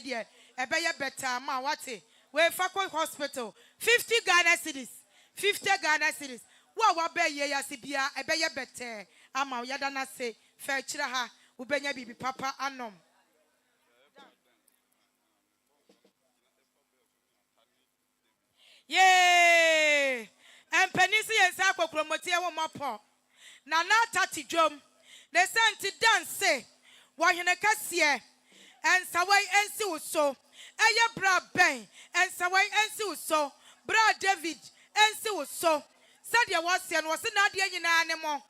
de ebeye better ma wate we fakwa hospital 50 Ghana cedis 50 Ghana cedis wa be ye yasibia ebeye better ama yada na se fa kire ha ubenya bibi papa anom yeah empenisi yensa akokromotie wo mopo na na tati dwom the senti dance wahene kase ensawai ensi uso eye bra ben ensawai ensi uso bra David ensi uso said ya wase no wase na de nyina ne mo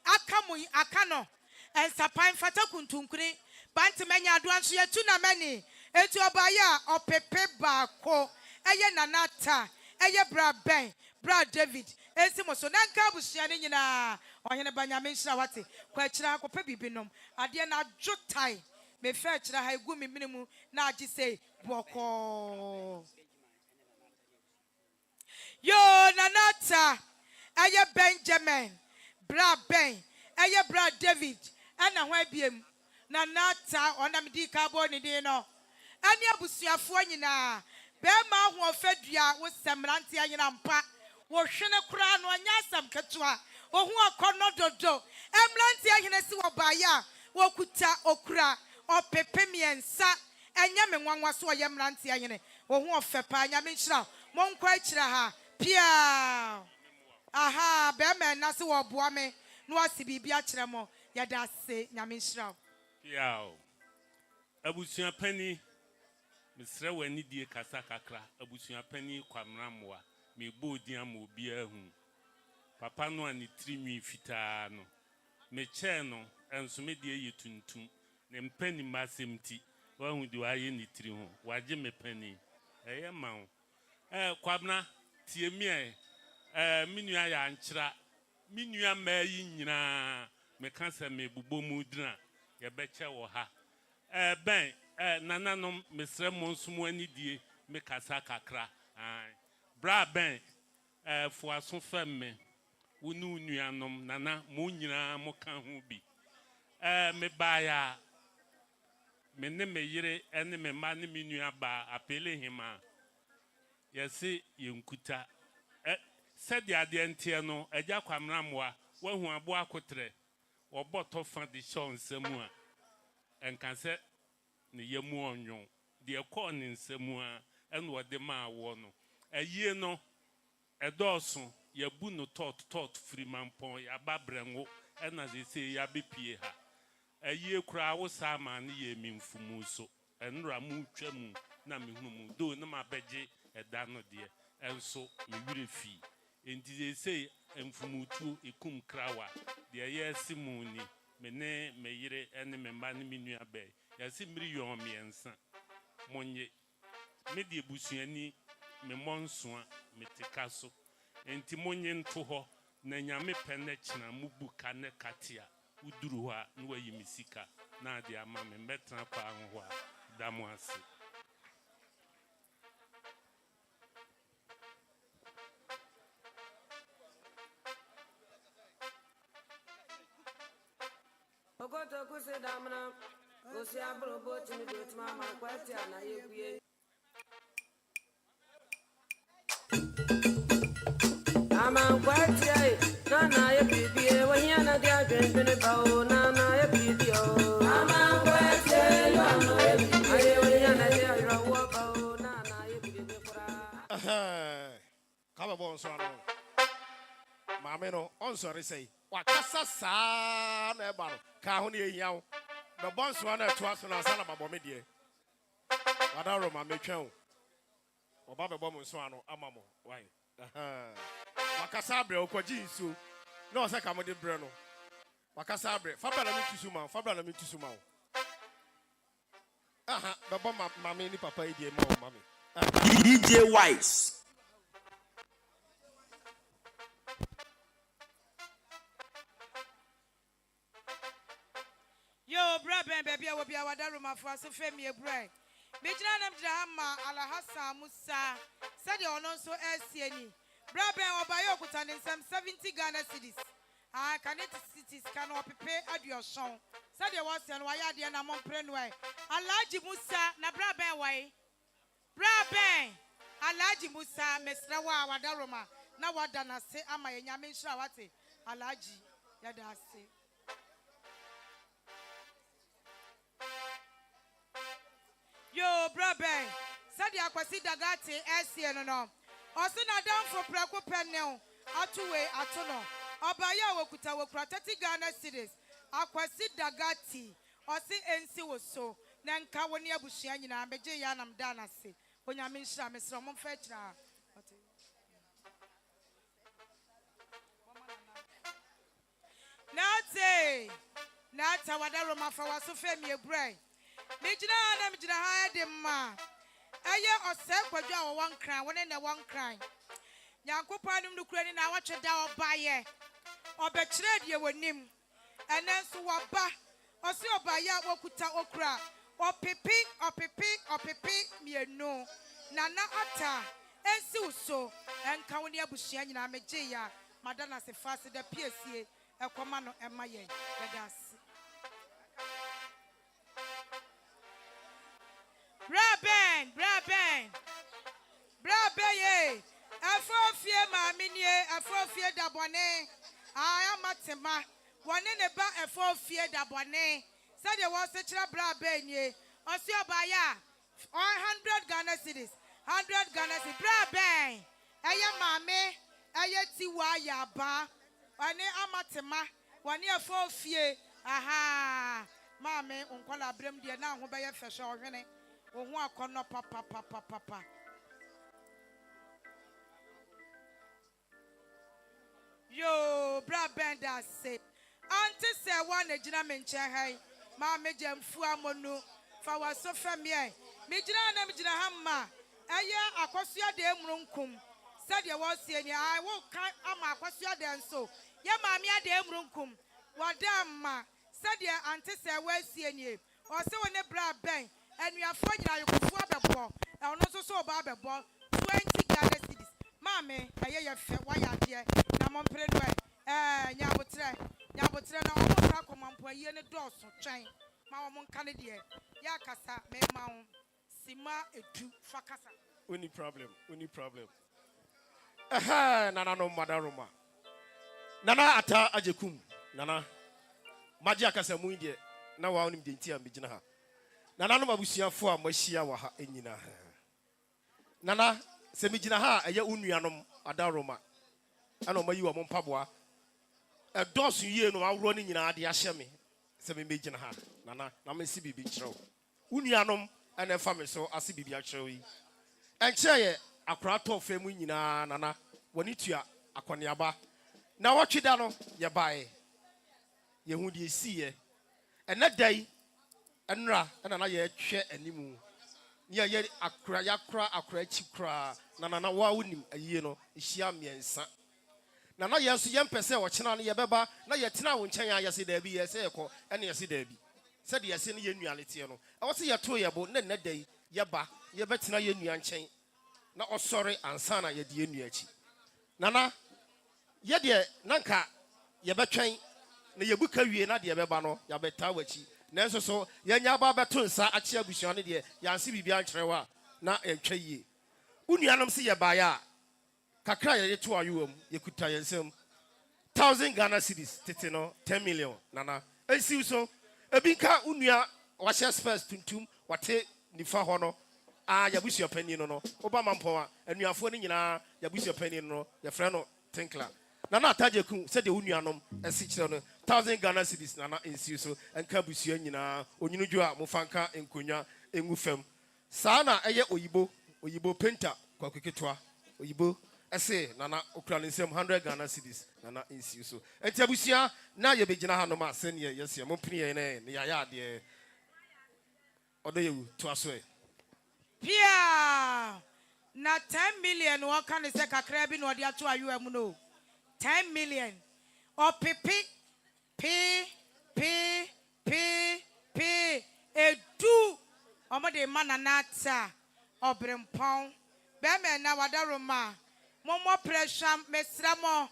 akamu akano ensapan fata kuntunkuni banti menya ado anso yetu na mani etu obaya opepe baako eye nanata eye bra ben bra David ensi moso nanka busua ne nyina ohene banyame nhira wate kwa kira akopa bibinom ade na adwotai me fa kira ha egu mi minimu na agi sei boko yo nanata eye Benjamin bra ben eye bra David ana ho abiem nanata onamdi ka bo ni din no ani abusuafo nyina be ma ho ofadua wo semrante anyina mpa wo hwene kura no anya asam ketua wo hu akono dodo emrante ahene si wo baya wo kuta okura opepe miensa enya me nwanwa so ye mrante ahene wo hu ofepa anya me nhira mo nkwa akira ha pia aha be ma na se wo boa me no asibi bia kire mo yada se nyame nhira pia abusua pani misre wani die kasa kakra abusua pani kwamramwa me bodi am obi ahu papa no ani trinwi fitaa no me che no enso me die yetuntum ne mpani masemti wahu di waye ni tri ho waje me pani eye mawo kwabna tie mi minua ya nkyira minua mayi nyina me kansa me bubomu dina ye beche wo ha ben nananom mesre monsumo ani die me kasa kakra bra ben fuaso femme wonu nuanom nana mo nyina mo kan ho bi me baya me ne me yire ene me ma ne me nua ba apele hima yesi yenkuta sedi ade ntie no agya kwamramwa wahu abo akotre oboto fa de shonsemu a enkanse ne yemu onyon de ekọ ne nsemu a ene wode ma wo no ayie no edoso yabu no tot free mampon ya babrenwo ena ze se ya bepie ha ayie kura wo sama ne ye mimfumu so enra mu twam na mehunu do na mabeje eda no de enso me wire fi enti ze se emfumutu ekum krawa de ye simuni me ne me yire ene me mba ne minua be ya si miri yon miensa monye me de busuani me monsoa me tekaso enti monye nto ho na nyame pene kina mubuka ne katia uduru ha no wayi misika na de ama me metra kwa ho a damu ase ogoto kuse damna osi abro boti ni boti mama kwati ana yekuye ama kwati ai nana ye bibie wanyana dia dwendwene bawo nana ye bibie ama kwati ai nana ye bibie wanyana dia rawo bawo nana ye bibie kura kaba bon so no mame no on sorry say wakasa sa na eba no ka ho ne ehiawo the bon so na to aso na sala babo me de wadaro mame twan oba bebo mo so ano amamo why wakasa abre okwaji nsu na o se ka mo de bre no wakasa abre fabra na mi tusu ma aha bebo mame ni papa idie mo mame DJ Wise. Yo, brother, baby, I will be our daruma for us, Femi, a break. Mijana Drama, Alahassa Musa, said you on so SCNE. Brother, or Bayokutan in some 70 Ghana cities. I can cities cannot prepare at your song. Said there was an wayadi and among prenway. Alaji Musa, na braben way. Braben. Alaji Musa, Mesrawa, Wadaroma. Na wadana say, Ama Yamin Shawati. Alaji, Yadasi. Yo, braben. Said the Aquasi Dagati, SCN no. Also, not down for Praku Penel. Atuwe, Atono. Obaya Wokuta, Wokratati Ghana cities. Akwasi Dagati, Osi Ensi was so, Nanka when you bushian, and Beja Yanam Danasi, when you mean Sham is from Fetcha. Nate, Nata Wadaroma for was so family brain. Mijina and Mijina hired him ma. Aya or Sekwaja one cry, one and a one cry. Yankopanum to credit now watch a down by ye. Or betrayed you with him. And then so waba or see obaya wokuta okra or pipi me no nana ata and so and kawnia bushian na mejeya madana se fast the PSA a command of Maye Gadas Braben a four fear mamine a four fear dabone I am matema. One in a bar and 4 fear da bonnet. Said there was a trabra benye. Osio baya 100 Ghana cities. 100 Ghana cities. Bra bang. Aya mame. Aya tiwa ya ba. One amatema. One year 4 fear. Aha. Mame unkola brem dia na ho beye fesha ohwene. Ohu akono papa. Yo, bra benda say. Auntie say one a jina menche hai. Ma mejem fua monu. Fa waso famie. Me jina na me jina hamma. Aya akwasua de emrunkum. Said ya was say I will ama akwasua de nso. Ya ma me de emrunkum. Wadamma. Said ya auntie say we see nie. O se woni bra ben. And we are finding you kufu abebo. E ono so ba abebo. 20 Ghana cedis. Mame, aye ye fe wa ya de. Na mo mpre do nyabotre na omo tra komampo aye ne doso twen ma wo monka ne de ya kasa me ma wo sima edu fakasa Any problem nana no madaroma nana ata agyekum nana magia kasa mu inde na wa onim de ntia megina ha nana no mabusuafo a mahia wa ha enyina nana se megina ha eye unuanom adaroma ana mayi wa mo mpaboa a dozen year no awro ni nyina ade ahye me se me megina ha nana na me si bibi kyerɛw unuanom ana fa me so ase bibi akyerɛw yi enkyɛ ye akora to fa mu nyina nana woni tua akɔneaba na wɔtweda no ye bae ye hu de siye ɛna dai ɛnra ɛna na ye hwɛ animu ye akora chikra nana wa wonim ayi no ehia miensa nana yesu yempese wo kyena no ye beba na ye tena wo nkyɛn ayese da bi ye se ekɔ ɛna yese da bi se de yese ne ye nualete no ɛwɔ se ye to ye bo na dai ye ba ye betena ye nua nkyɛn na ɔsɔre ansa na ye de ye nua akyi nana ye de nanka ye betwɛn na ye buka wie na de ye beba no ya beta wachi nanso so ye nya ba beto nsa akye abusua ne de yanse bibia nkyerɛwa na entwa yie unuanom se ye baaya kakra ye to ayuwam ye kuta yensem 1000 Ghana cedis tete no 10 million nana ensiw so ebinka unua wahye space tuntum wate nifa ho no yabusua pani no oba mampon a anuafo ni nyina yabusua pani no ye frɛ no tinkla nana atajeku se de unuanom esi kyerɛ no 1000 Ghana cedis nana ensiw so enka busua nyina onyinudwo a mofanka enkonwa engu fam saa na eye oyibo painter kwakeketwa oyibo ese nana okra nsem 100 Ghana cedis nana ensiw so enti abusua na ye begina ha no ma se ne yesi mo pini ye ne ya ade odoyewu to aso pia na 10 million waka ne se kakra bi no ode ato ayuam no 10 million o pipi edu omode mananata obrempon be me na wadaroma momo pressure mesramo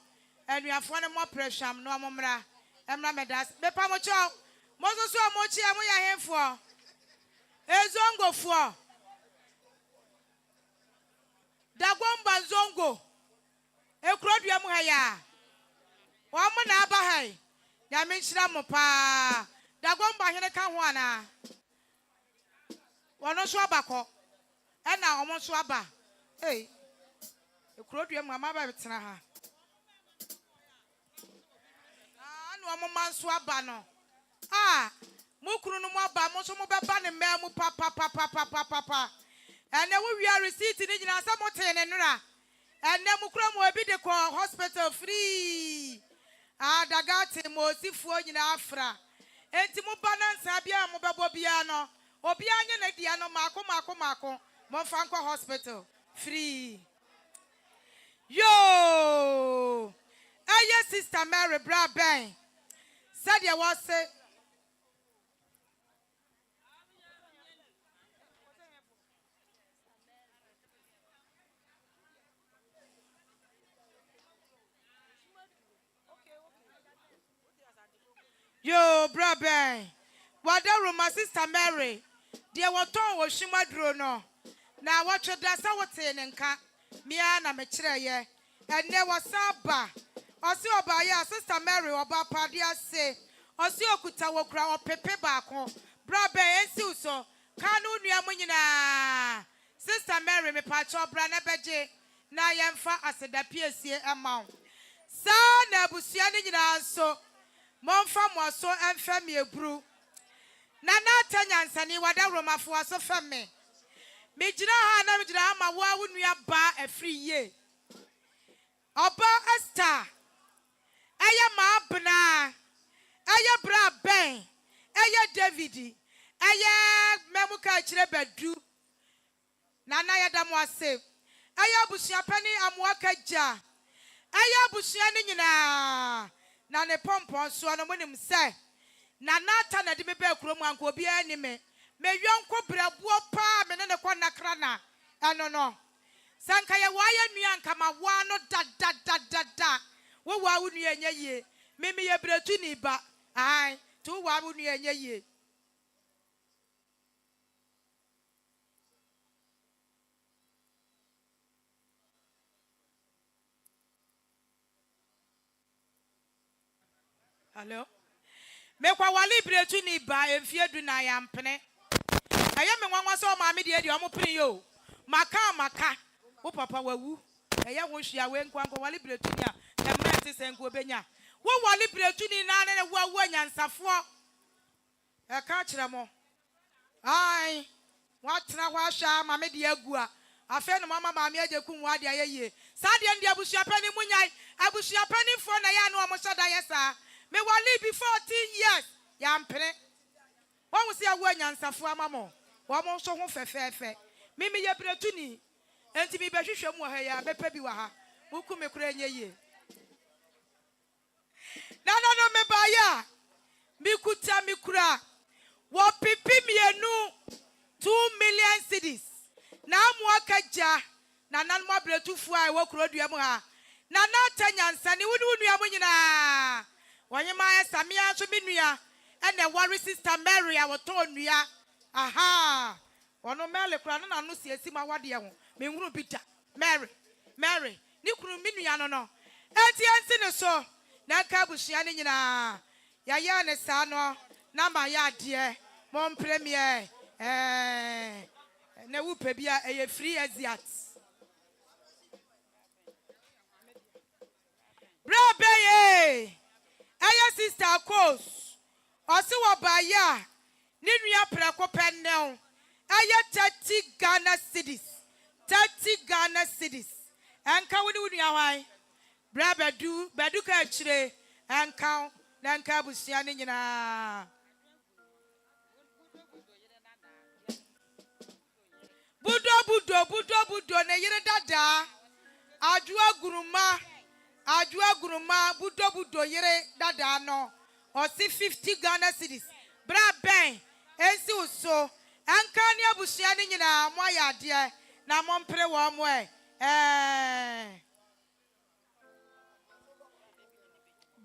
anuafo ne mo pressure no momra emra medas be pa mo cho Mozo so amochi amu ya hemfo. Ezongo fo. Dagomba zongo. Ekrodua mu ha ya. Wa mu na aba hai. Ya menchira mo pa. Dagomba hene ka ho ana. Wono so abako. E na omo so aba. Hey. Ekrodua mu ama ba betena ha. Anu omo man so aba no. Ah, mukuru no mo aba mo so mo beba ne memu pa. Ene wo wi receipt ni nyina sa mo te ne nura. Ene mukuru mo ebi de ko hospital free. Ah, dagate mo sifuo nyina afra. Enti mo balance abia mo bebo bia no. Obi anye na dia no mako. Mo fa nko hospital free. Yo! Aye sister Mary bra ben. Said you was say yo, brother, what the my sister Mary? Dear, what tongue was she madro no? Now, what your dasa was saying and cat, Miana Metre, and there was Saba. Or see about ya, sister Mary, or Bapadia say, or see Okutawa crown or Pepe Bako, brother, and Suso, Kanu Niamunina, sister Mary, me patch or Brana Beje, Nayamfa as a PSC amount. Son, Abusiani, so. Monfa mwaso enfemi ebru. Nana tanyansani wada romafo aso femme. Mejira ha na mejira ama wa wunua ba afri ye. Oba Esther. Eye ma bna. Eye bra ben. Eye David. Eye memuka kire bedu. Nana yada mo ase. Eye abusua pani amwaka ja. Eye abusua ni nyina. Na ne pompon so no monim se na nata na de me ba kurom anko obi ani me yonko brabuo pa me ne kwa nakra na eno no sanka ye wa ya nua anka ma wa no da wo wa wo nua nya yie me ye bretu ni ba ai tu wa wo nua nya yie. Hello. Me kwa wali bretu ni ba emfie du na ya mpene. Eye me nwanwa so ma me de omo pene yo. Maka. Wo papa wawu. Eye wo hwia we nkwa wali bretu ni a na mete se nko benya. Wo wali bretu ni na ne wawu anyansafo. E ka kire mo. Ai. Watena hwa hwa ma me de agu a. Afa no mama ma me agyekum wa de ayeye. Sa de ndi abusua pani munyai. Abusua pani fo na ya no omo shada yesa. Me wali before 14 years. Yampene. One will see a way answer for a mamma. One more so fefe. Mimi ye bretuni. And to be beshisha moha, be pebiwaha. Who come a crane ye? No, me baya. Mikuta mikura. What pipi me a new 2 million cities. Now mwakaja. Na nan mo bretu fua e wo kroduamuha. Na na tanyansa ni wudu yamunyina. Wanyama samia so minua and the worry sister Mary I was told nua. Aha. Ono mele kura na no siesi ma wade ho. Me hunu bita. Mary. Ni kunu minua no. Enti ansi ne so. Na ka busua ne nyina. Ya ya ne sa no. Na ma ya de. Mon premier. Na wupe bia eye free Asiat. Brabe Aya sister course. Osi wabaya. Ninuya preko penel. Aya 30 Ghana cities. 30 Ghana cities. Anka wuni unuya wai. Bra bedu ka chire. Anka nanka busia ni nyina. Budo ne yire dada. Ajua guruma budo yere dada no. Osi 50 Ghana cities. Bra ben. Ensi uso. Anka ni abusia ni nyina mwa ya de na mompre wo mwe.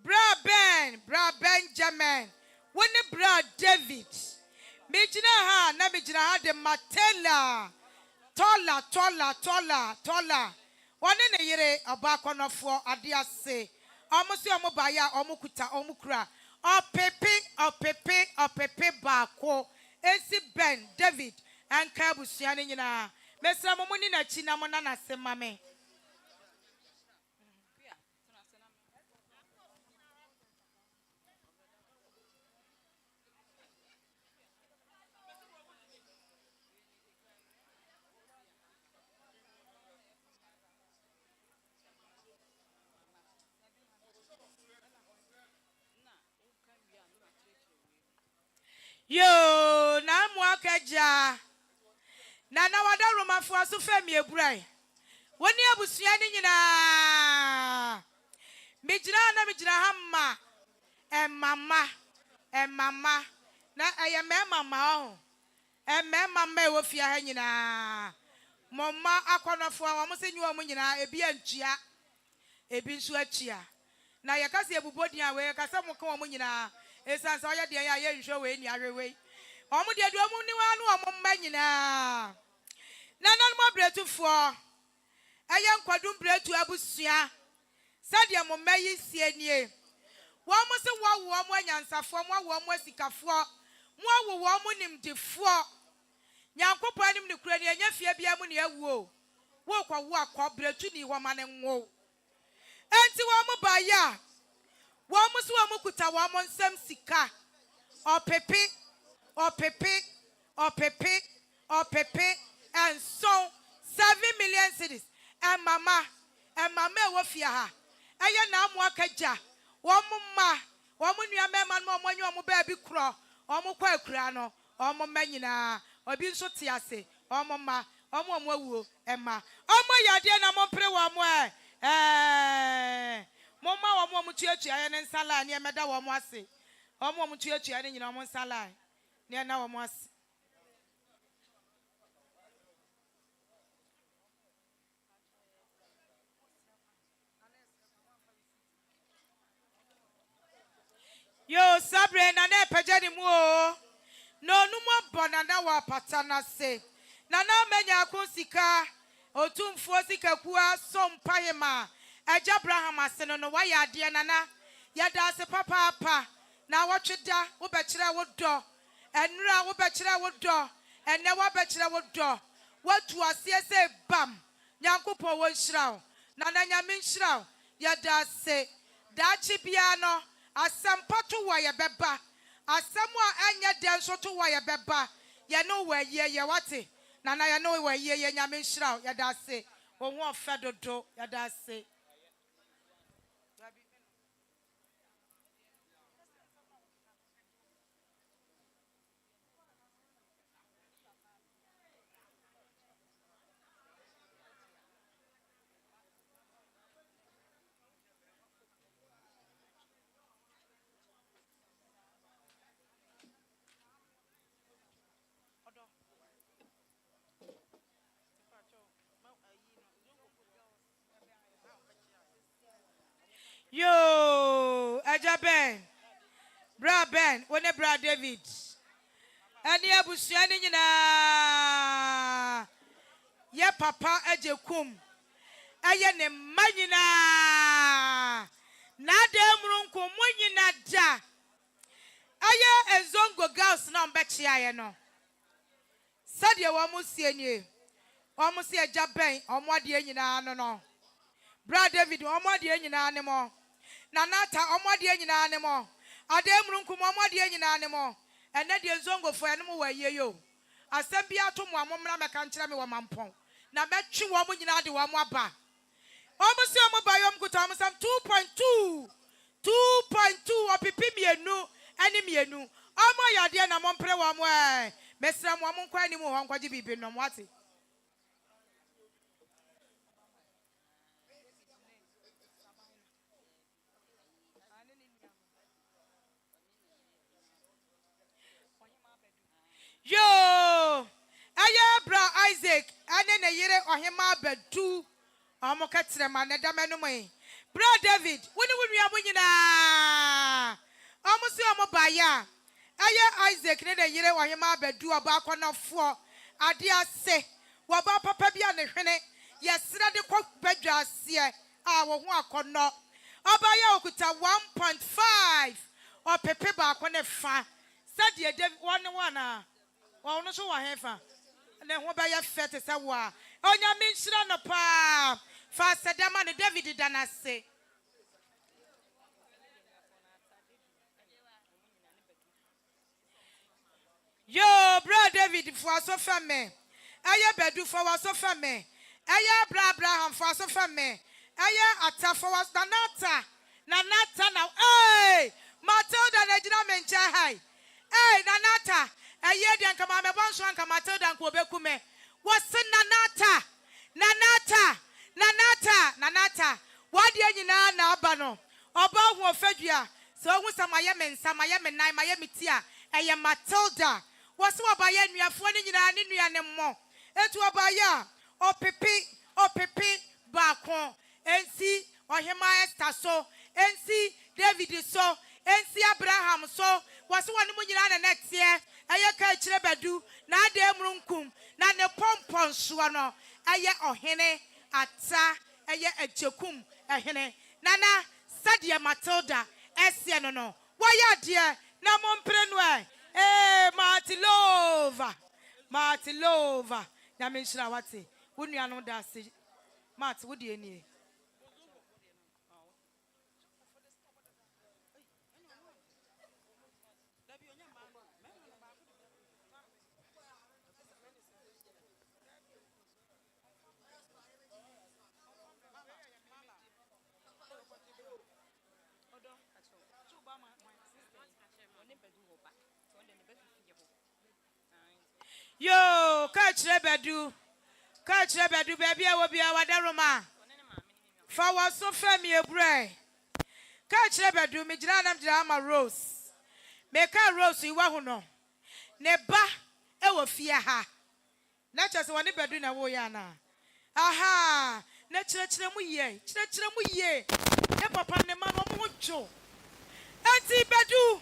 Bra ben German. When the bra David, Mijina ha, na Mijina ha de Matela, Tola. One in a year, a back on a four, Adia say, Almost your mobile, Omukuta, Omukra, or Pepe, Bako, AC Ben, David, and Kabusianina. Mesa Momuni na China Monana Semame. Yo, na mwakaja. Na wada Roma for so femi ebrai. Woni abusua ni nyina. Mijina hamma. Mama. Na eye mama o. Mama e wo fia ha nyina. Mama akonofo a wo se nyu nyina ebi antua. Ebi nso atua. Na ye kase ebubodi a we kase mo ka wo nyina. Esansa oya de ya ye nhwe we ni arewe. Omo de du omo ni wa no omo mma nyina. Nanan mo bretufo. Eye nkwadum bretu abusua. Sadia mo mayi sie nie. Wo mo se wo mo anyansafo mo mo asikafo. Mo wo mo nimdefo. Nyankopɔ anim ne kura ne anya fie bia mu ne awuo. Wo kwa wo akɔ bretu ni wo ma ne nwo. Enti wo mo ba ya. Wo mo so wo mo kuta wo mo nsam sika. Opepe and so 7 million cities. And mama wo fia ha. Eye na mo akaja. Wo mo ma, wo mo nua mema no mo nyu mo ba bi kro. O mo kwa akura no, o mo manyina. Obi nso te ase. O mo ma, o mo awuo ema. O mo yade na mo pre wo mo Mama wa mo tuatua ye ne nsala ne emeda wo mo ase. O mo tuatua ne nyina mo nsala ne na wo mo ase. Yo sabre na na pejani mu o. No nu mo bonana wa patana se. Na na menya akonsika otumfo sika kuwa sompahema. Eja Abraham aseno no wa yade nana yada se papa na wotweda wo bekire wo do enura wo bekire wo do enne wo bekire wo do watu asie se bam nyankopɔ wo nhyiraw na nyame nhyiraw yada se daachi bia no asampato wo ye beba asemu a enye den so to wo ye beba ye no wa ye ye wate na ye no wa ye ye nyame nhyiraw yada se wo ho ofadodo yada se. Yo, Aja Ben, Bra Ben, one Bra David. Ani abusua ni nyina. Ye papa agyekum. Aye ne mma nyina. Na da mrunku mu nyina da. Aye ezongo girls na mbekye aye no. Sadia wo mu sie nie. Wo mu sie Aja Ben, omo ade nyina no. Bra David, omo ade nyina ne mo. Nanata omode nyina ne mo ademrunkum omode nyina ne mo ene de nzongo fo ene mo waye yo asem bia to mo amomra meka nkire me wo mampon na metwe wo mo nyina de wo mo aba omo si omo ba yom kuta omo sam 2.2 opipi mienu ene mienu omo yade na mo mpre wo mo mesra mo nkwa ni mo ho nkwaje bibi no mo ate. Yo, aye bra Isaac, ane ne yire ohima bedu. Omo ketre ma ne damenu mo. Bra David, woni wonu amu nyina. Omo si omo ba ya. Aya Isaac ne de yire wahema bedu oba akona fo ade ase woba papa bia ne hwene yesra de kɔ badwa ase a wo ho akɔnɔ oba ya okuta 1.5 or pepe ba akone fa said ye one a wo no so wa hefa ne ho ba ya fete se wo a onya menhyira no pa fa sedama ne David danase. Yo, bro David for so fame. Aya bedu for was so fame. Aya bra Abraham for so fame. Aya ata for was nanata. Nanata now. Hey! Matilda Nejina mencha hai. Hey, nanata. Aya dian kama me bonso an kama Matilda nko bekume. Wase nanata. Nanata. Nanata. Nanata. Wadi nyina na aba no. Oba hu ofadua. So hu samaye mensa, maye menai, maye mitia. Aya Matilda. Wasi wabaya nuafo ni nyina ne nuane mo etu wabaya opepe baako ensi ohema Esther so ensi David so ensi Abraham so wasi wani mu nyina na netie eye ka kire bedu na ade emrunkum na ne pompon so no eye ohene ata eye agyekum ehene nana Sadia Matilda esie no waya de na mompre no eh, Martilova. Yamishra wati. Wouldn't you know that? Mart, would you need? Yo, catch rebedu, baby. I will be our daroma. For was so family a bray. Catch rebedu, Mijranam drama rose. Make a rose, you want no. Neba, ewo fear ha. Not just one bedroom a woyana. Aha, natural ye, ne papa ne mama mucho. Auntie bedu,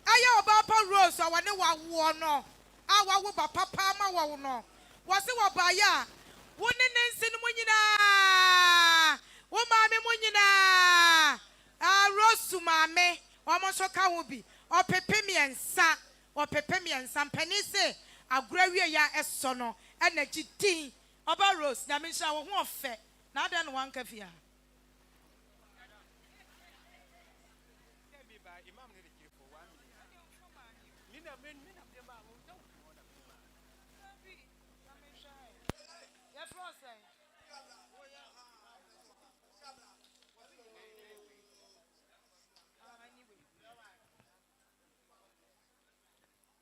I about rose, I want no one. Awa wo papa ma wo no wo se wo ba ya wo ne nensin mu nyina wo maame mu nyina rosu maame wo mo so ka ho bi o pepe miensa mpani se agura wie ya eso no na gidin oba rose na me hia wo ho ofe na ada no wan ka fia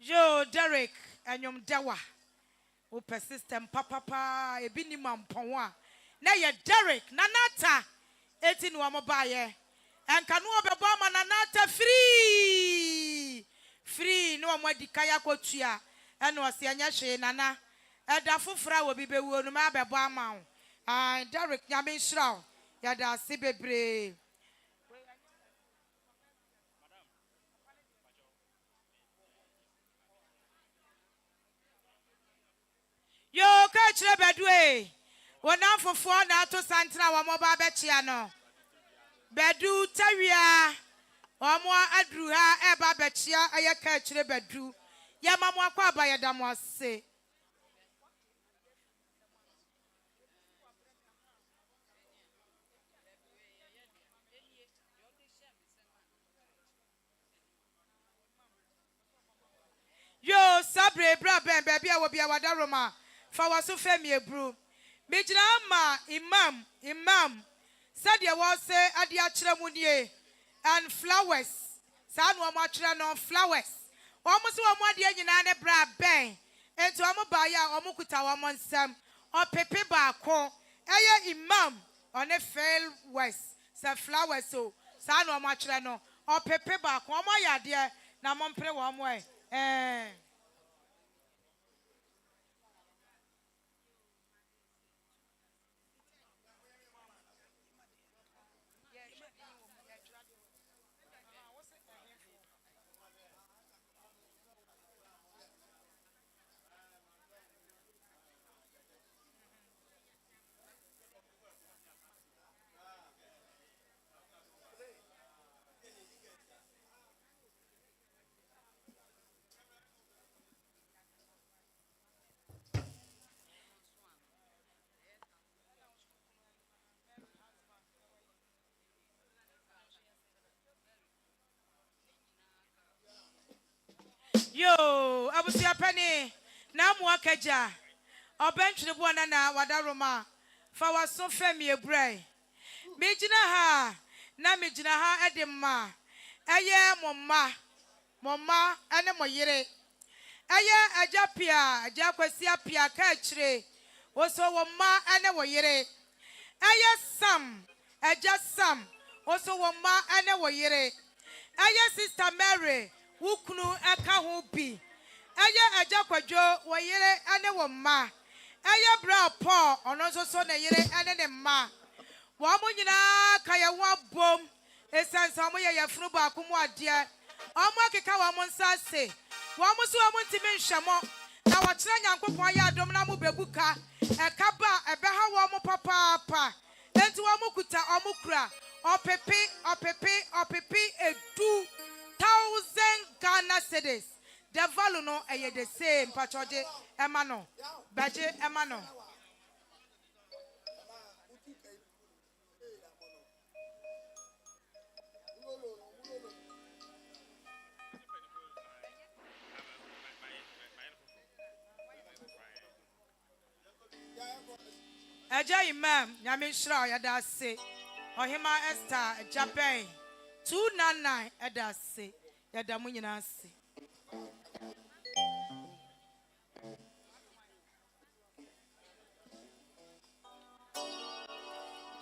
Yo, Derek, and your dawa. O persistent papa, a bini mampon. Na ye Derek, nanata, 18 wamobaye. And canoa babama nanata free. No more dikaya kochia. And was yanyashe nana. And the fufra will be bewon ma babama. And Derek yamin shroud. Yada sibebre. Yo, catch the bedway. One now for 4 now to Santana, one more babechiano. Bedu Taria, or more Adruha, a babechia, I catch the bedu. Yamama by a dam was say. Yo, Sabre, Brabant, baby, I will be a wadaroma. For was so family brew. Mijama, Imam. Said you was say Adia Chiramunie and flowers. San Wamatra no flowers. Almost 1 more dear Yanana Bra Bang. And to Amabaya Omukuta Wamonsam or Pepe Bako. Aya Imam on a fail west. Say flowers so San Wamatra no or Pepe Bako. My dear, Namon pre 1 way. Yo, abusia penny. Na muakaja. Obentri buana na wadaroma. Fa waso femi ebrai. Mejina ha. Na mejina ha edema. Eye momma ene moyere. Eye ajapia, ajakwasi apia ka chire. Oso womma ene woyere. Eye sam, aja sam. Oso womma ene woyere. Eye sister Mary, wukunu eka ho bi. Eye ajakwadwo woyere ene womma. Eye bra Paul ono so na yere ene ne ma. Wo mo nyina kaya wo bom. Esansa mo ye yafunu ba ko mo ade. Omo akeka wo mo nsase. Wo mo so wo ntimi nhwemo. Na wo kire Nyankopon ya adom na mo beguka. Eka ba ebe ha wo mo papa. Enti wo mo kuta omo kura. Opepe 2,000 Ghana cedis. The value no eye the same pachoje emano. Baje emano. Eja imam nyame shira yada se. Ohima Esther Japan 299 eda se. Yada mu nyina se.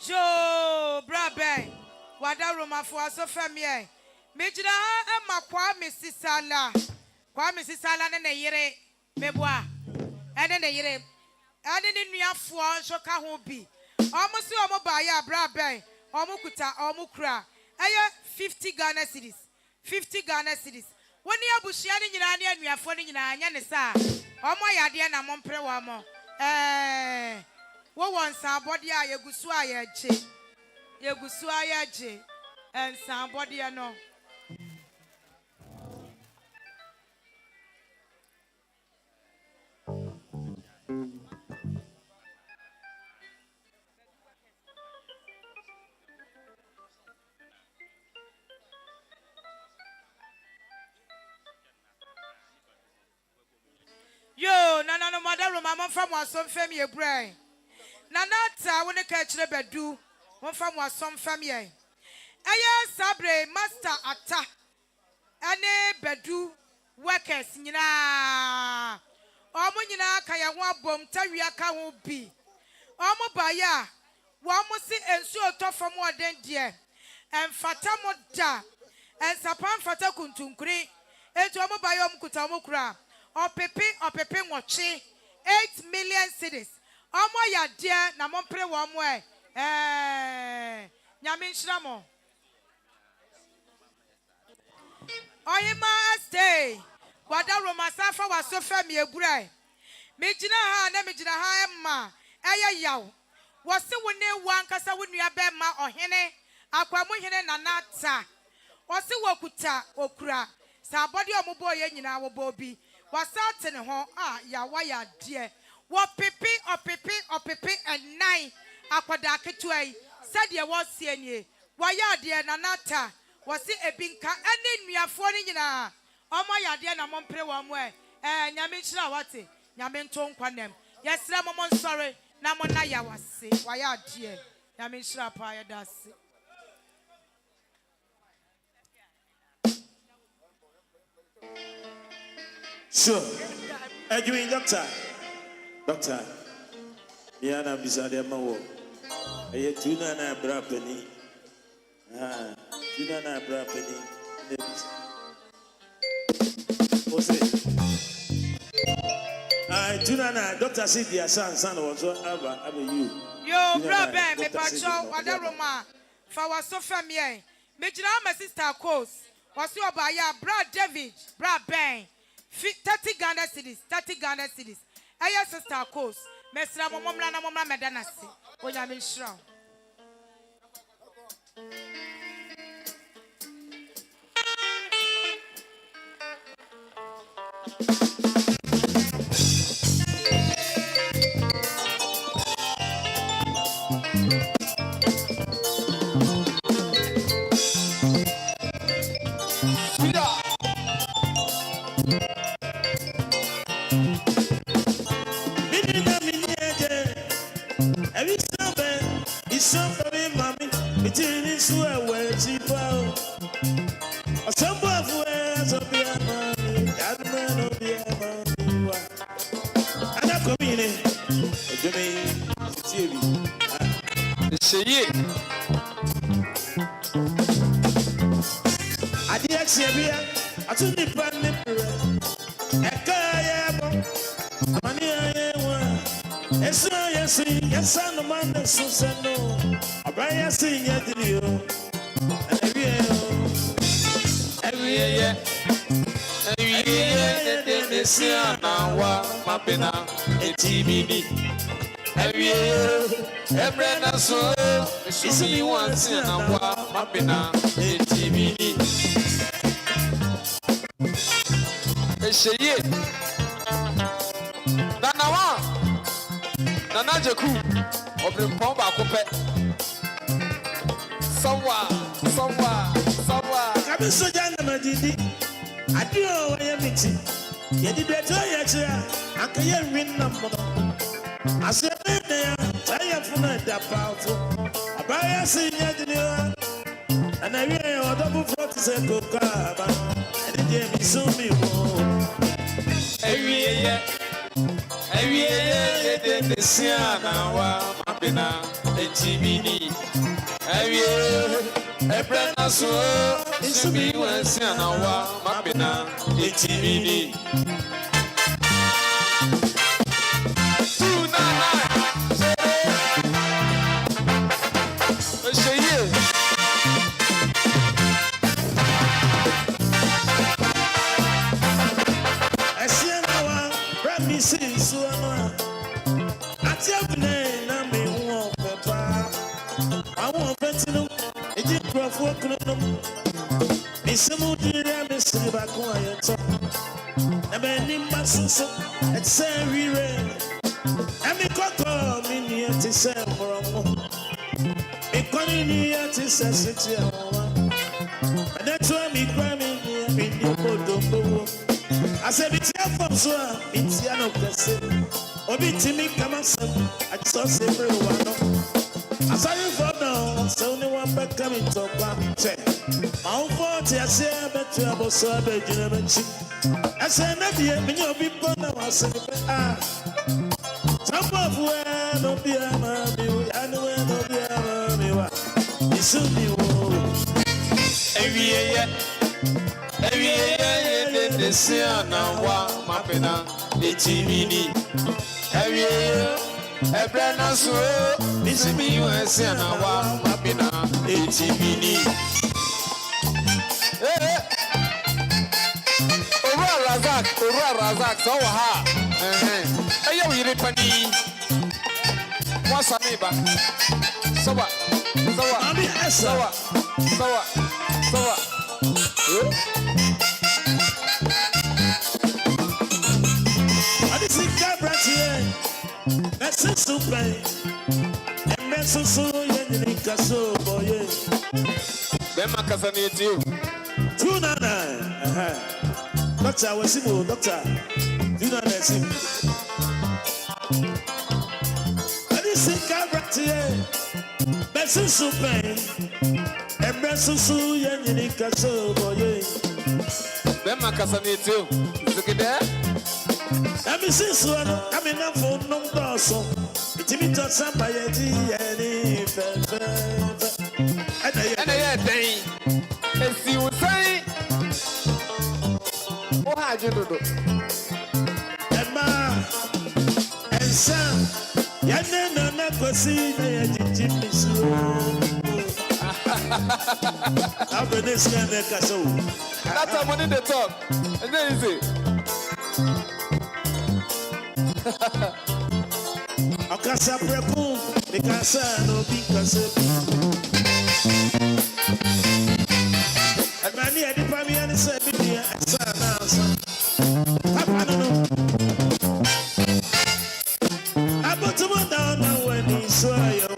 Jo brabe wada Roma fo aso famie. Mejira ema kwa mesisala. Kwa mesisala ne yire meboa. Ene ne yire. Ene ne nuafo nso ka ho bi. Omo si omo ba ya brabe. Omo kuta omo kura. Eye 50 Ghana cedis. 50 Ghana cedis. Woni abushia ni nyina ne anuafo ni nyina anya ne sa. Omo yade na mompre wa mo. Wo won san body a yegusu a yeje. Yegusu a yeje. En san body no. Yo, no mother room, I'm from was some family brain. Nanata, when the catch the bedu, one from was some family. Aya sabre, master atta, ane bedu, workers, nina. Omo nyina kaya wa bom tawia ka ho bi. Omo baya, wa mo si ensu otofo mo den de. Enfata mo da. Ensapan fata kuntunkuri. Etu omo baya om kuta omo kura. Opepe ngochi 8 million cedis. Omo ya dia na mo mpre wo mo nyame nhira mo. Oyima stay. Wada Roma safa wa so fam ye burai. Mejina ha na mejina ha emma. Eye yaw. Wo se wo ne wan kasa wo nua be ma ohene. Akwamu hene na nata. Wo se wo kuta okura. Sa body omubo ye nyina wo bobi. Wasate ne ho ya wa ya de. Wo opepe and 9 akwada ketua yi. Sade wo sie nie. Wa ya de na nata. Wo se ebinka ene nuafo ni nyina. Omo yade na mompre wa mo nyame nhira wate nyame nto nkwanem yesra mo nsore na mo na ya wase wa ya ade nyame nhira pa ya dase. Sure. Edwin doctor yana bisade mawo eye tuna na bra pani tuna na bra pani. Tunana, Doctor Cynthia son was about you. Yo, brother, me pacho, wada Roma, for was so familiar. Major, my sister, course, was your by ya, Brad David, Brad Bang, 30 Ghana cedis, 30 Ghana cedis. Aya sister, course, Messra Momana Medanasi, when I'm in shroud. Every summer, it's somebody, mommy. It's in this way where it's equal. Some of where's a beer money, that man will be a money. And I come in, Jimmy, TV. Say I did see a beer, I took the brand new. A car, money, I want. Yes, yes, I'm the man that's so sad. No, I buy a sing at you. every year, this year now, Mapina, a TBD. Every year, every night, so it's only once in a while, Mapina, a TBD. It's a year. Nana Jaku, of the Pomba Cope. Somewhere. Come so down my didi. I do what I am meeting. You did that to you, I can't win number. I said, I am from that powerful. I buy a senior, and I will double 40 seconds. And it gave me so me every year, this year now, Mapina, a TBD. Every year, every night, so it's to be once in a while, Mapina, a TBD. It's a real. I'm a cocoa, minion to sell for a moment. Economy at his city. And that's why me cramming in the photo. I said, it's your folks, it's your no person. Or be Timmy, come on, son. I saw everyone. I saw you for now, so only one back coming to one check. My own fault, I say, I bet you about so I bet you never cheat. I said, not yet, when you'll be born, I said, some of where no be a mammy, I know where no be a mammy. It's only one. Every year, this year now, Mapina, the TBD. Every year, every night, so it's me, once in a while, Mapina, the TBD. Razak, so ha. Hey, you repani. What's a neighbor? So what? I just think that right here. That's a super. And that's so unique, so boy. Then my cousin is you. 299. Doctor, what's it? Doctor, do not let him. I just think I'm right here. That's a super. And that's so unique, so boy. Then my cousin is you. Is it there? Let me see one. I'm in a phone number. So it's me to somebody. And I think. And see what say. What had you do? Emma and Sam, Yana never see the Egyptians. I've been this kind of castle. That's how money they talk. And then is it? A casa precum, the casa no big casa. And many at the family and said, Papa, no. I put him down when he saw you.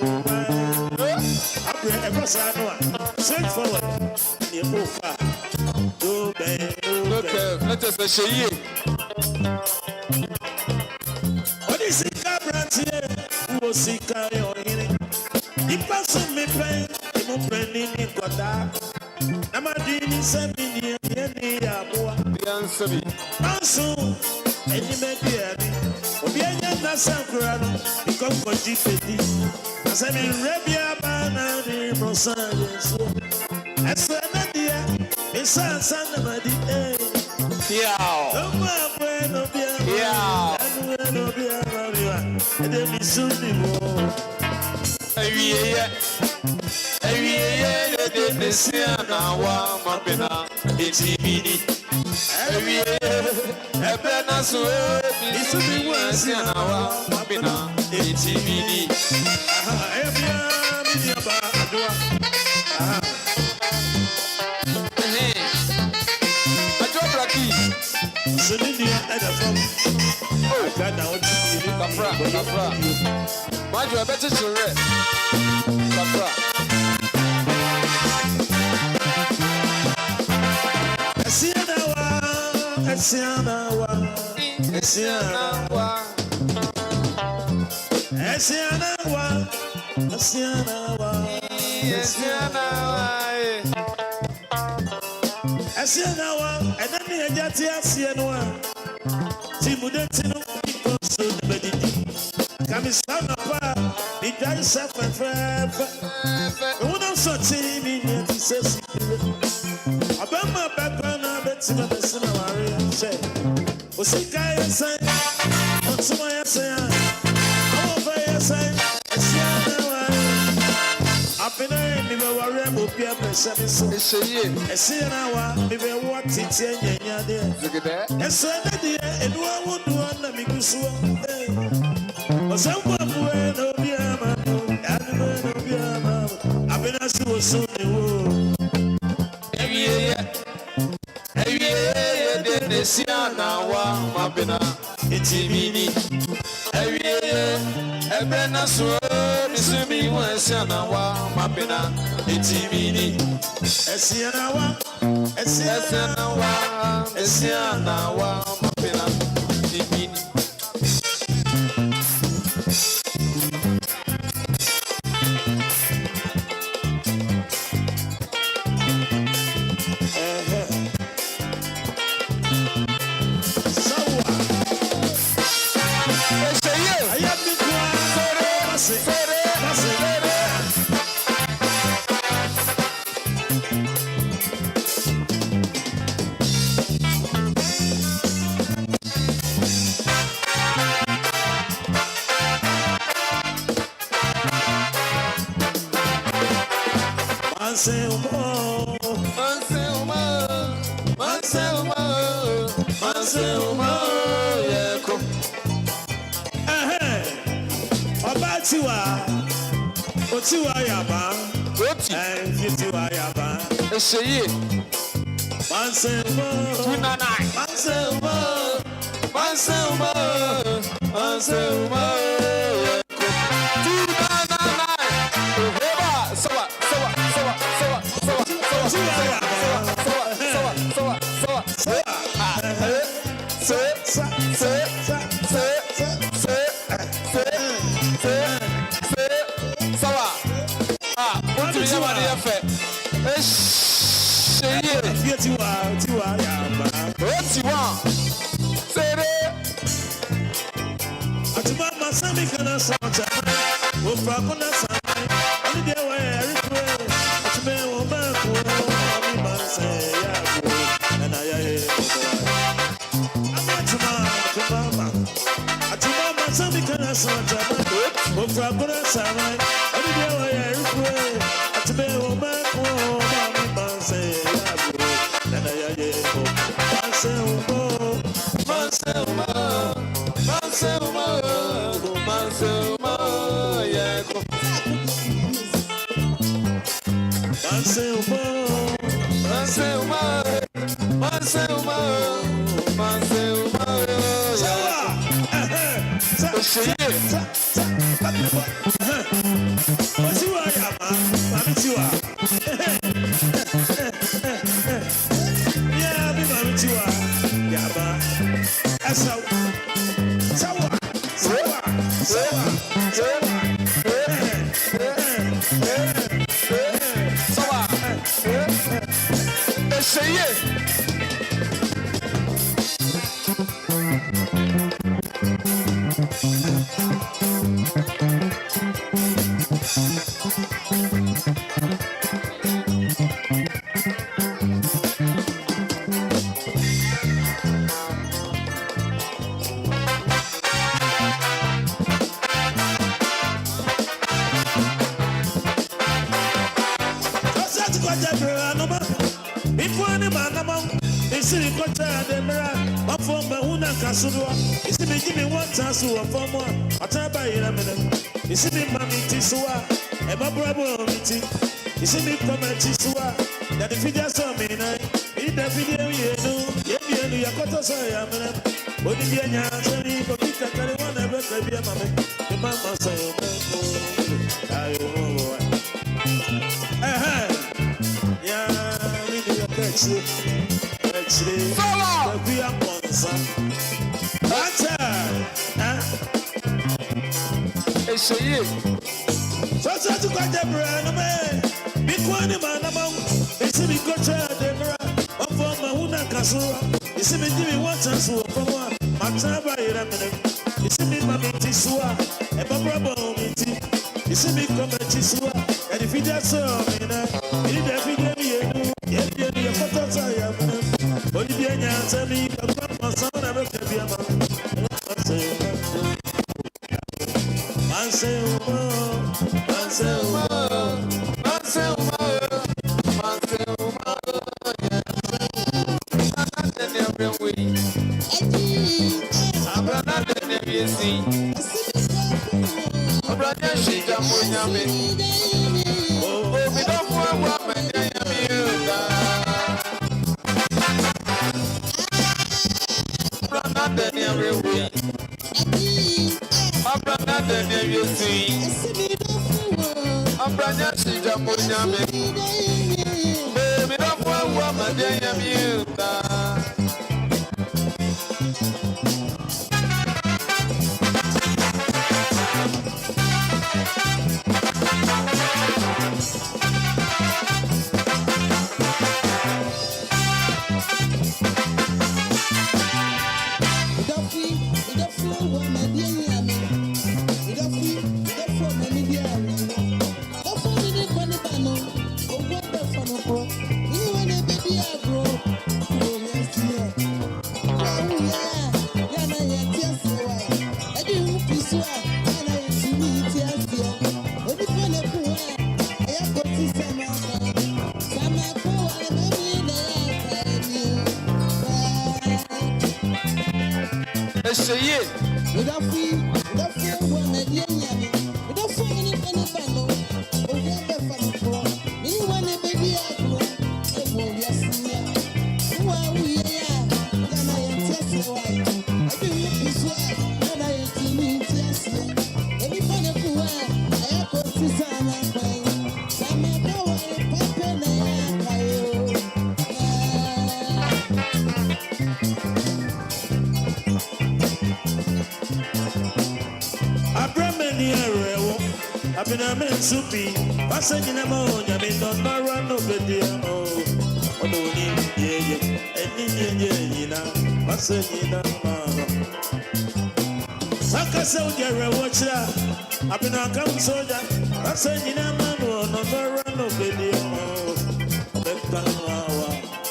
I bring a person, straightforward. You move far. Look, let us say, what is it, Gabriel? Who was Osika yo hini. Ipa so me pen, imu preni ni kwada. Namadini semini yeni ya bua. Biansabi. Manso, eni mediani. Obianya na sankrano, ikom koji pedi. Asemi rebia bana ni brosa yeso. Esa nadia, esa sana madi eh. Yow. Oma bueno bia. Yow. Bueno bia mariwa. Ede mi suni mo. Awiye. Awiye de mesiana wa mapena etibini. Awiye. Ebena so isubi mesiana wa mapena etibini. Aha, ebia mi ba adwa. Aha. Sonidia at the front. Oh, God, now what you do? Kafra. Mind you, I bet you should read. Kafra. Esianawa. Asianawa, and then the Ajatia Sianoa. Timudetino, because the Medidi. Come stand up, the guy suffered forever. The one also team in the says, Abama Bapana, Betsima, the Samaria, say, Osika, say, what's my say? Over your say, Asianawa. Up in a warrior, will be a person. Esianawa, maybe what it's in Yanya. Look at that. And so that the and one would do on the Migusu. Or someone who no be a man, and no be a man. I've been asked to soon the world. Every year, the Sianawa, Mapena, it's Mini. Every year, Ebena so, Missumi was Sianawa, Mapena, it's Mini. Esianawa, Mapena, it's Mini. Anselmo, Otiwa yaba, and Fitiwa yaba. Anselmo, Jabra, no man. Before any man among the city quarter, the mirror, my former Huna Casudua. You see me give me 1 chance to a former. I try by a minute. You see me, Mammy Tisua, and my brother, you see me come at Tisua. That if you just saw me, in the video, you know, you are got us. I am. But if you are not, you can pick a carry one ever, baby, the mama say, I yeah, we do a catchy. We are one, son. That's It's a year. so to got the brand, man. Big one, man, among it's a big culture, the mirror. Of my Huna Casura. You see me give me 1 chance to a former. My time by a minute. You see me, Mammy Tisua, and my brother, you see me come at Tisua. And if you just saw me, you never gave me a photo. But if you answer me, come my son, I will be a man. It's a year. We don't feel one at the end. We don't feel any bundle. We never find a pro. Anyone, a baby, I grow. Yes, who are we? Then I am testing why. I do this way. When I am to me, testing. Everybody who I have got to Sama. Sama, go away, Papa, and I've been a man soupy, passing in a moon, I've been on my run over there. Oh, no, yeah, passing in a man. Saka soldier, watch that. I've been a come soldier, passing in a man, on the run over there. Oh,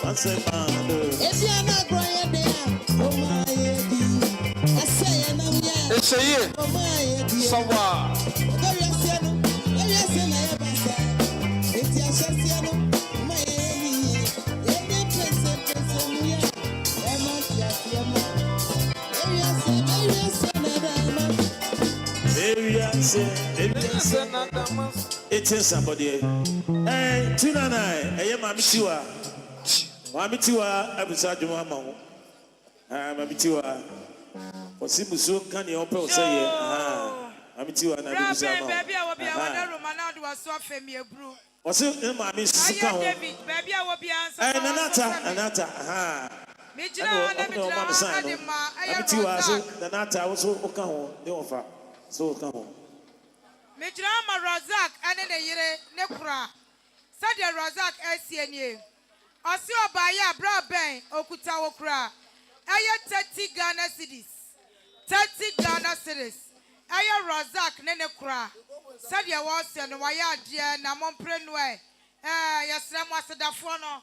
passing man. If you're not going there, oh my, I say, and I'm here. It's a year. Oh my, Someone. It is somebody. Hey, Tina, I am Mamitiwa. Mamitiwa, episode of Mamma. Mamitiwa. For Simusu, can you open say, Mamitiwa, and I baby, I will be a Romana to a soft family brew. What's it in my miss? Baby, I will be answered. And Anata, the Nata was so Okaho, the offer. So come on. Mijrama Razak and in a year, Nekra. Sadia Razak SCNA. Osio Baya, Braben, Okutawa Kra. Aya 30 Ghana cities. 30 Ghana cities. Aya Razak Nenekra. Sadia was and Waya dear Namon Prenway. Yasram was the Fono.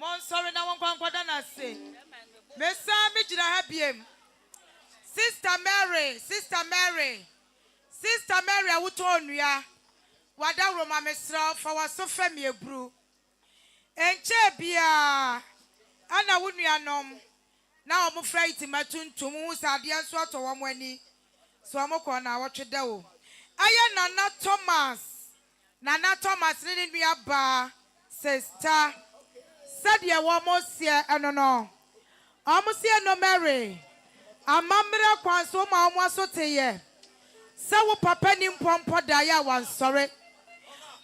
Monsorry, no one can say. Messa Mijra Habiem. Sister Mary. Sister Mary, I would tell you, Wada Roma Mesra for our Sophia Brew. enche bia ana wunuanom na omo fry timatuntum hu sade anso ato wo mo ani so omo ko na wotweda o aye nana Thomas ni nua ba sister sade wo mo sie eno no omo sie no Mary amamra kwanso ma omo asoteye se wo papa ni mpompo da ya wan sore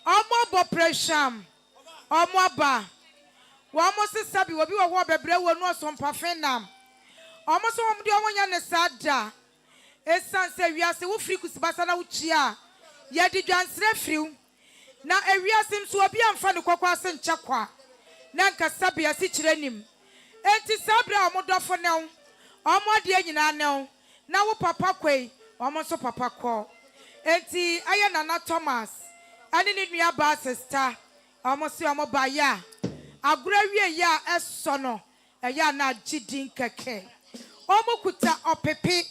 omo bo pressure omo aba wamo se sabi wobi wo bebre wo no so mpafenam omo so omde omo nya ne sada esan se wiase wo firi kusibasa na wo chia ye di dwansre firiw na ewiase mso obi amfa ne kokwa se nchakwa na nka sabi ase kirenim enti sabra omo dofo ne omo de nyina ne na wo papa kwei omo so papa ko enti aye nana Thomas ani ne nua ba sister omo se omo ba ya agura wie ya esono eya na gidin keke omo kuta opepe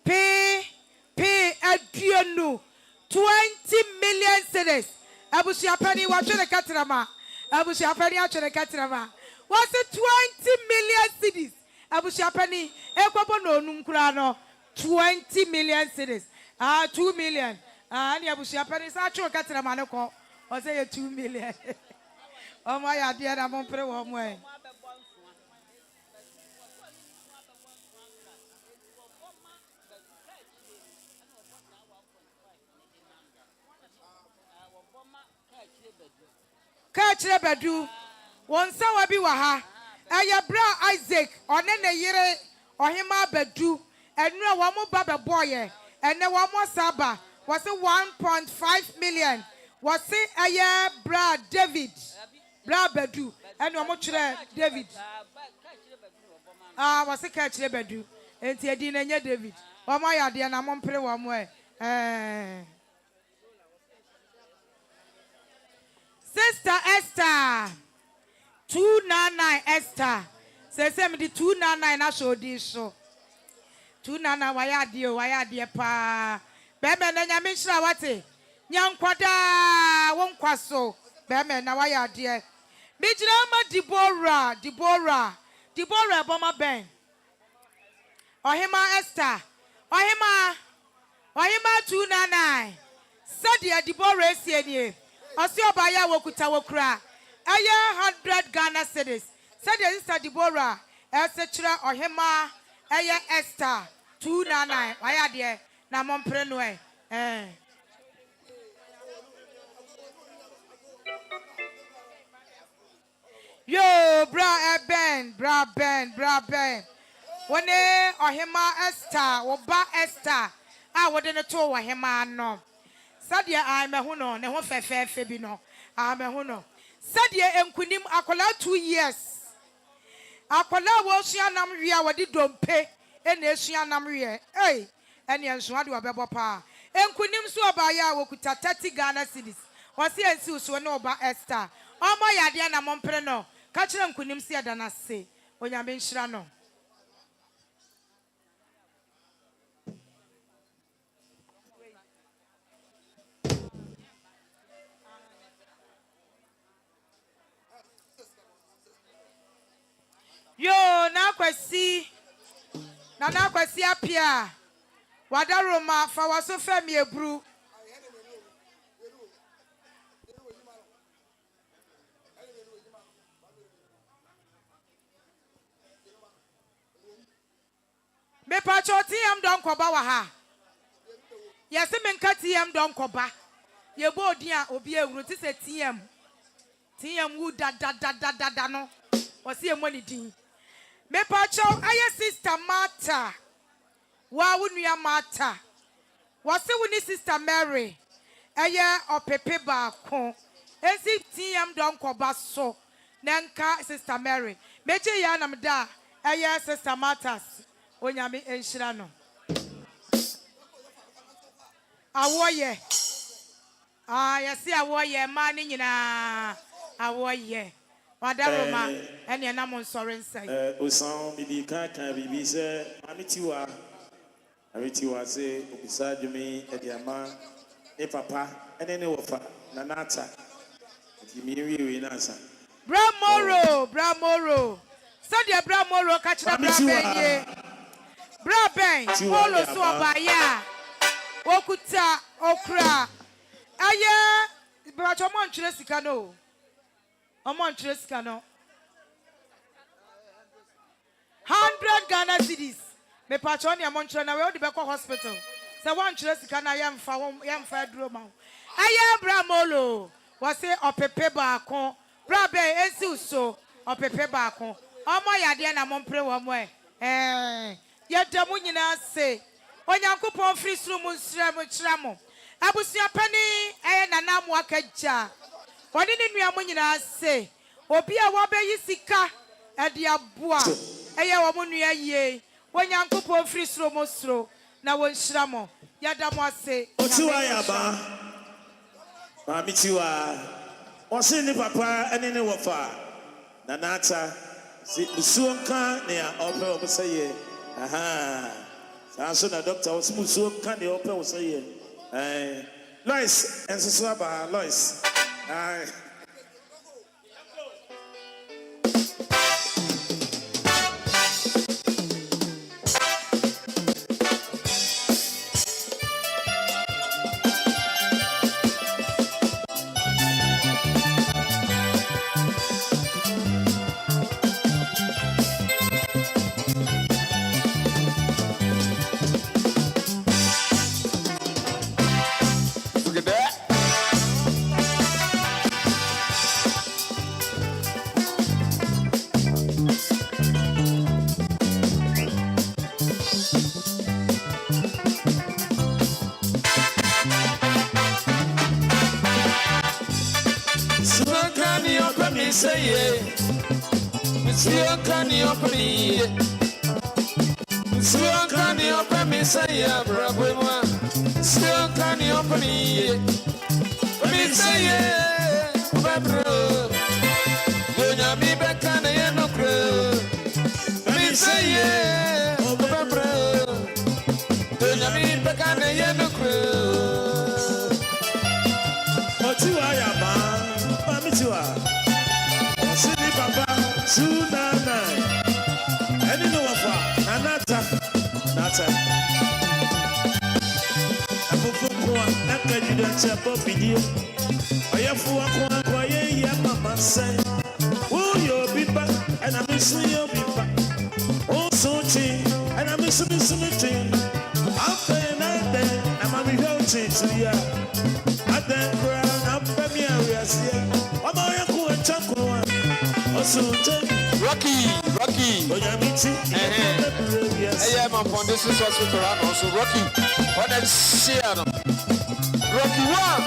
p aduonu 20 million cedis abusia pani wa twene katrama abusia pani a twene katrama was 20 million cedis abusia pani ekobo no onum kura no 20 million cedis 2 million ani abusia pani sa twene katrama ne ko o say 2 million omo ya de na mo pre wo mo e ka kire badu won sa wa bi wa ha aya bra Isaac one ne yire ohima badu enu a wo mo ba be boye ene wo mo saba was 1.5 million was aya bra David bra badu enu wo mo kire David was ka kire badu enti edi na nya David wo mo ya de na mo mpre wo mo Sister Esther 299 Esther say me di 299 na show di so 299 waya de pa be me na nya me hira wate nyankwada won kwaso be me na waya de me gira ma Deborah boma ben ohima Esther ohima 299 sadia Deborah esienie Osi obaya wokuta wokura eye 100 Ghana cedis said the sister Deborah etc ohema eye Esther 299 waya de na mompre no yo bra Ben wone ohema Esther woba Esther a wode ne to ohema no Sadia I me huno ne ho fefe bi no me huno sadia enkunim akola 2 years akola wo sua nam wi a wodi dompe ena esua nam wi ene enso ade obebo pa enkunim so oba ya wokuta 30 Ghana cedis wose ensi so ne oba Esther omo yade na mompre no ka kire enkunim si ada na se onyame nhira no yo na kwasi apia wadaroma fa waso fami ebru me pa choti am don koba wa ha yesi me nkati am don koba ye bo odin a obi ewuru ti se tm wu da no wasi e money din me pa chow aye sister Martha wa wunua Martha wasi wuni sister Mary aye opepe ba ko esi tm don koba so nanka sister Mary meje ya nam da aye sister Martha onyame enhira no awoye yesi awoye ma ni nyina awoye wadaroma ene na mon sore nsai osan bidi kan bibi se amitiwa se obisa dwumi ediama e papa ene ne wofa na nata Bramoro. Sadia Bramoro catch the Braben. Braben, Polo Swabaya. Okuta, Okra. Aya, but a Montresicano. A Montrescano. 100 Ghana cities. Me patroni a Montreal, we all the Beko Hospital. So one Tresicana yam for Droma. Aya Bramolo was say or pepe bacon. Brabe Esuso or pepe bacon. Oh my Adiana Mompre one way. Yet the Munina say, when Yankupon free slumus tramo. Abusia penny and Anam wakaja. What didn't we Amunina say? Obia wabe yisika at the abua. Aya wamunia ye. When Yankupon free slumostro. Na won shramo yadamo say otiwa yaba ma mitiwa wose ni papa ene ne wofa na nata si musuonka ne a ope o say aha sanso na doctor wose musuonka ne ope o say Lois enso aba Lois This is what's with Toronto. So Rocky, what that shit? Rocky 1,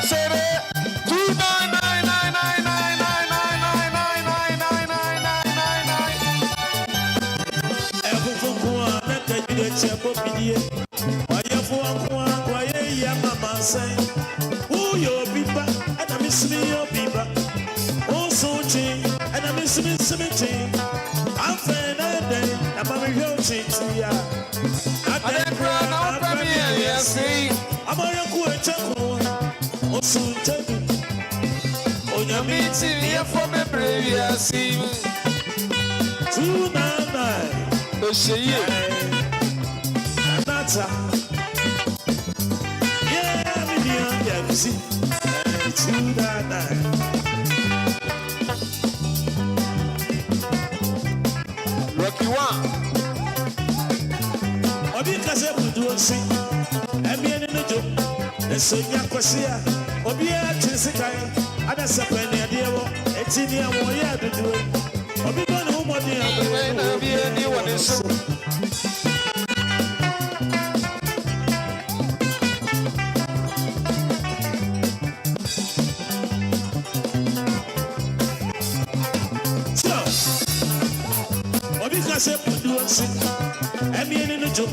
say that 2999999999999. Rocky 1. Because I would do a sing. I'm in the job. And so Yakosia, Obia Chisikai, and a Sapania Devo, Etinia Moya to do it. Obiban home on the anyone is so. Because I would do a sing. I'm in the job.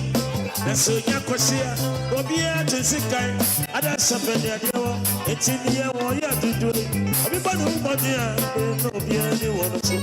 And so Yakosia, Obia Chisikai, and a Sapania Devo, Etinia Moya to do it. Obiban home on the anyone is so.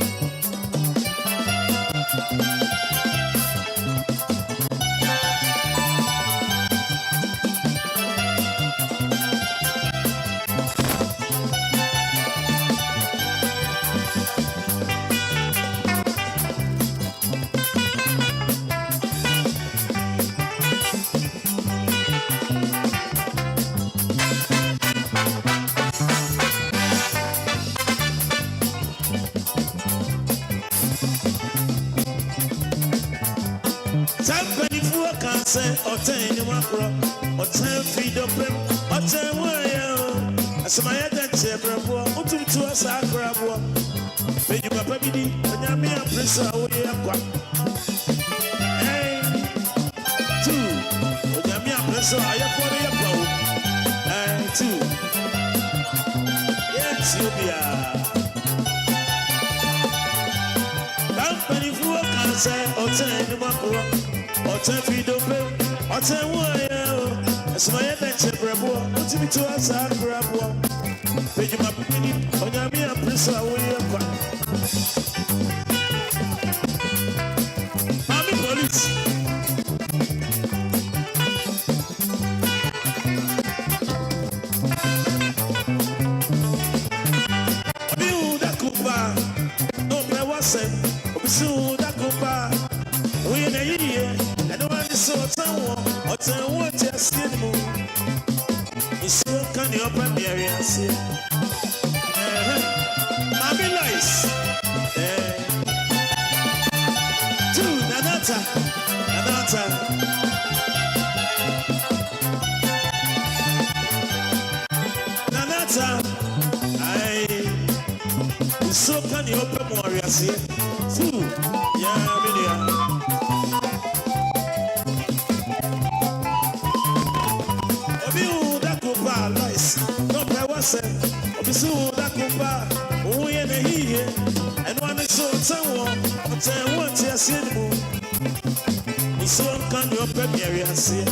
say, or 10 in one crop, or 10 feet of them, or 10 way. As my head and table, what to us, I grab one. But you got baby, and I'm here, Prince, I will have Hey, 2, when I'm here, Prince, I have for your boat. And 2, yes, you be. Company for can say, or 10 in one crop, or 10 feet of them, or 10 way. As my head and table, what to us, I grab one. But you got baby, and I'm here, Prince, I will have Police. Build a Cuba, no play was it. Build a Cuba, we in a year, and one is so town, or town what you see the moon. It's so can you open the area and see? Mommy nice. Anata. I so can you open warriors here? Food, yeah, media. Obi da kupa lies, no power set. Obi da kupa, we in a here, and one is so town, or 10 what you see the moon. So can you open the area and see?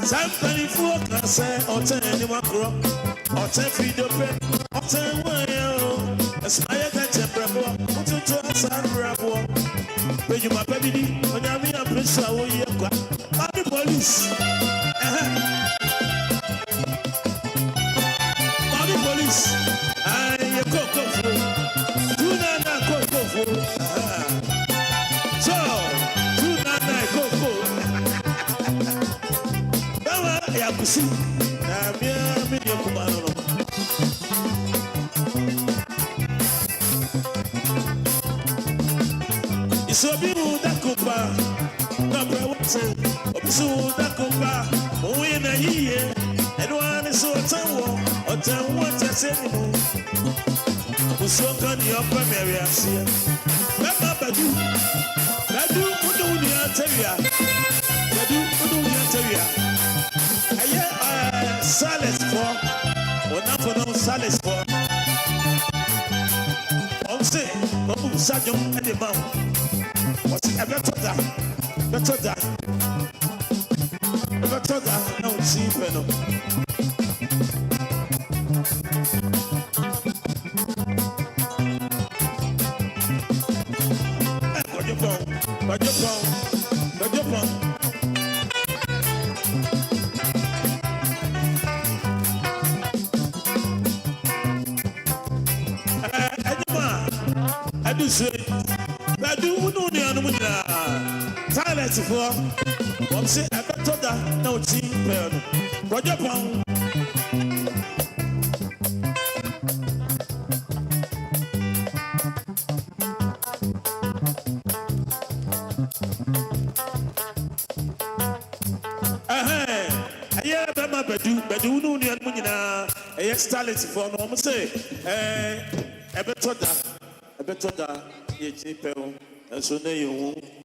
Somebody for can say, or 10 anyone crop, or 10 feet open, or 10 way. As my attention, bravo, put it to us and bravo. When you my baby, when I'm in a place, I will hear the police. Bobby police. I go for. Do not go for. So, do not go for. Now I have to see. I'm here, I'm it's a beautiful Dakuba. So that come we in a year, and one is so town, or town what I said. So can you open area here? Badu, I hear Salis for, or not for no Salis for. On say, Sajum and the mouth. What's a better that? Never thought that I would see Feno. But your phone. I do say, I do know the animal. Silence for one say, I got told that no team player. Roger Pound. But you know the animal. Yes, silence for no say, I bet told that, you cheap, and so there you